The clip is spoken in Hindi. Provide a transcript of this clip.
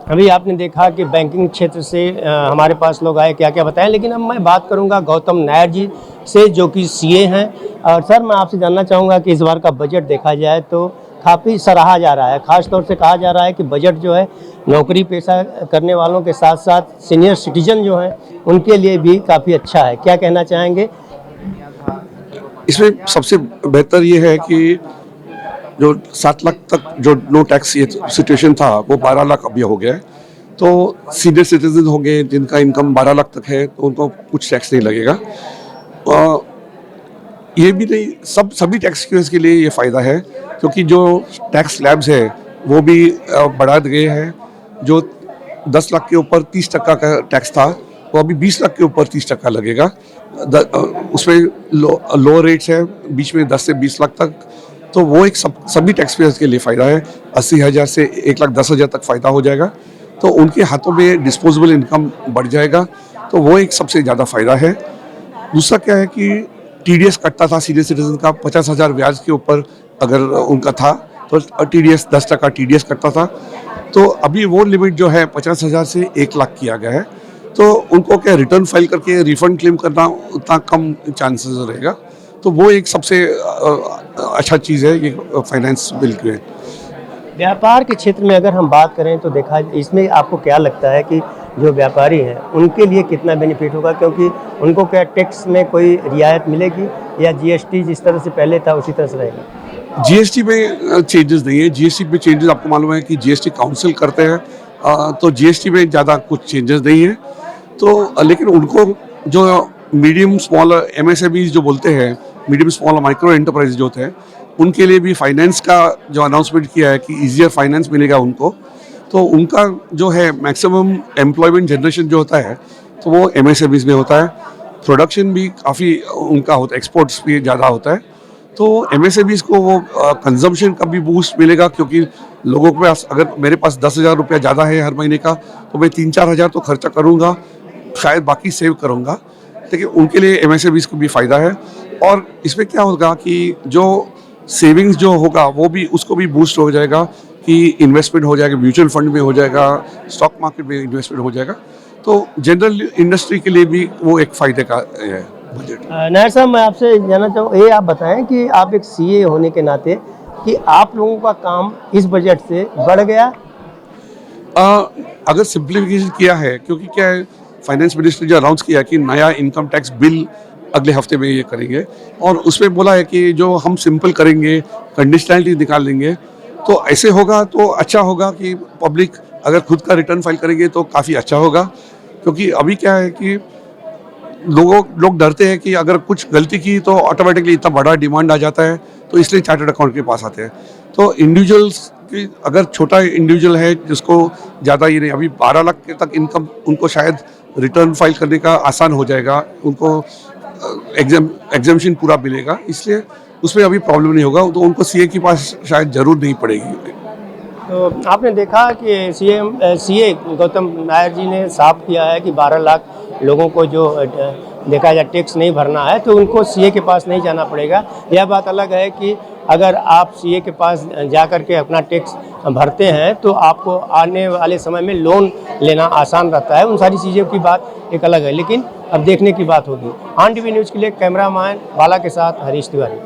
अभी आपने देखा कि बैंकिंग क्षेत्र से हमारे पास लोग आए क्या क्या बताएं, लेकिन अब मैं बात करूंगा गौतम नायर जी से जो कि सीए हैं। और सर, मैं आपसे जानना चाहूँगा कि इस बार का बजट देखा जाए तो काफ़ी सराहा जा रहा है। ख़ास तौर से कहा जा रहा है कि बजट जो है नौकरी पेशा करने वालों के साथ साथ सीनियर सिटीजन जो हैं उनके लिए भी काफ़ी अच्छा है। क्या कहना चाहेंगे? इसमें सबसे बेहतर ये है कि जो 7 लाख तक जो नो टैक्स ये सिचुएशन था वो 12 लाख अभी हो गया है। तो सीनियर सिटीजन हो गए जिनका इनकम 12 लाख तक है तो उनको कुछ टैक्स नहीं लगेगा। अ, ये भी नहीं, सभी टैक्स पेयर्स के लिए ये फ़ायदा है क्योंकि जो टैक्स स्लैब्स है वो भी बढ़ा गए हैं। जो 10 लाख के ऊपर 30% का टैक्स था वो अभी 20 लाख के ऊपर 30% लगेगा। उसमें लो रेट्स है बीच में 10 से 20 लाख तक। तो वो एक सभी टैक्स पेयर्स के लिए फ़ायदा है। 80,000 से 1,10,000 तक फ़ायदा हो जाएगा। तो उनके हाथों में डिस्पोजेबल इनकम बढ़ जाएगा। तो वो एक सबसे ज़्यादा फ़ायदा है। दूसरा क्या है कि टीडीएस कटता था सीनियर सिटीजन का 50,000 ब्याज के ऊपर अगर उनका था तो टीडीएस 10% टीडीएस कटता था। तो अभी वो लिमिट जो है 50,000 से 1 लाख किया गया है। तो उनको क्या रिटर्न फाइल करके रिफंड क्लेम करना उतना कम चांसेस रहेगा। तो वो एक सबसे अच्छा चीज़ है ये फाइनेंस बिल के। व्यापार के क्षेत्र में अगर हम बात करें तो देखा इसमें आपको क्या लगता है कि जो व्यापारी हैं उनके लिए कितना बेनिफिट होगा, क्योंकि उनको क्या टैक्स में कोई रियायत मिलेगी या जीएसटी जिस तरह से पहले था उसी तरह से रहेगा? जीएसटी में चेंजेस नहीं है। जीएसटी में चेंजेस आपको मालूम है कि जीएसटी काउंसिल करते हैं। तो जीएसटी में ज़्यादा कुछ चेंजेस नहीं है। तो लेकिन उनको जो मीडियम स्मॉल एमएसएमई जो बोलते हैं, मीडियम स्मॉल माइक्रो एंटरप्राइज जो होते हैं, उनके लिए भी फाइनेंस का जो अनाउंसमेंट किया है कि ईजियर फाइनेंस मिलेगा उनको। तो उनका जो है मैक्सिमम एम्प्लॉयमेंट जनरेशन जो होता है तो वो एमएसएमईज में होता है। प्रोडक्शन भी काफ़ी उनका होता है, एक्सपोर्ट्स भी ज़्यादा होता है। तो एमएसएमईज को वो कंजम्पशन का भी बूस्ट मिलेगा क्योंकि लोगों के पास, अगर मेरे पास 10,000 रुपया ज़्यादा है हर महीने का तो मैं 3-4 हज़ार तो खर्चा करूँगा, शायद बाकी सेव करूँगा। लेकिन उनके लिए एमएसएमईज को भी फ़ायदा है। और इसमें क्या होगा कि जो सेविंग्स जो होगा वो भी, उसको भी बूस्ट हो जाएगा कि इन्वेस्टमेंट हो जाएगा, म्यूचुअल फंड में हो जाएगा, स्टॉक मार्केट में इन्वेस्टमेंट हो जाएगा। तो जनरल इंडस्ट्री के लिए भी वो एक फ़ायदे का है बजट। नायर साहब, मैं आपसे जानना चाहूँ, ये आप बताएं कि आप एक सीए होने के नाते कि आप लोगों का काम इस बजट से बढ़ गया? अगर सिंप्लीफिकेशन किया है, क्योंकि क्या है, फाइनेंस मिनिस्टर जो अनाउंस किया कि नया इनकम टैक्स बिल अगले हफ्ते में ये करेंगे और उसमें बोला है कि जो हम सिंपल करेंगे, कंडीशनैलिटी निकाल देंगे। तो ऐसे होगा तो अच्छा होगा कि पब्लिक अगर खुद का रिटर्न फाइल करेंगे तो काफ़ी अच्छा होगा। क्योंकि अभी क्या है कि लोग डरते हैं कि अगर कुछ गलती की तो ऑटोमेटिकली इतना बड़ा डिमांड आ जाता है, तो इसलिए चार्टर्ड अकाउंट के पास आते हैं। तो इंडिविजुअल्स की, अगर छोटा इंडिविजुअल है जिसको ज़्यादा ये नहीं, अभी 12 लाख के तक इनकम, उनको शायद रिटर्न फाइल करने का आसान हो जाएगा, उनको एग्जामिशन पूरा मिलेगा, इसलिए उसमें अभी प्रॉब्लम नहीं होगा। तो उनको सीए के पास शायद ज़रूर नहीं पड़ेगी। तो आपने देखा कि सीए गौतम नायर जी ने साफ किया है कि 12 लाख लोगों को जो देखा जाए टैक्स नहीं भरना है तो उनको सीए के पास नहीं जाना पड़ेगा। यह बात अलग है कि अगर आप सीए के पास जा कर के अपना टैक्स भरते हैं तो आपको आने वाले समय में लोन लेना आसान रहता है। उन सारी चीज़ों की बात एक अलग है, लेकिन अब देखने की बात होगी। ऑन टीवी न्यूज़ के लिए कैमरामैन बाला के साथ हरीश तिवारी।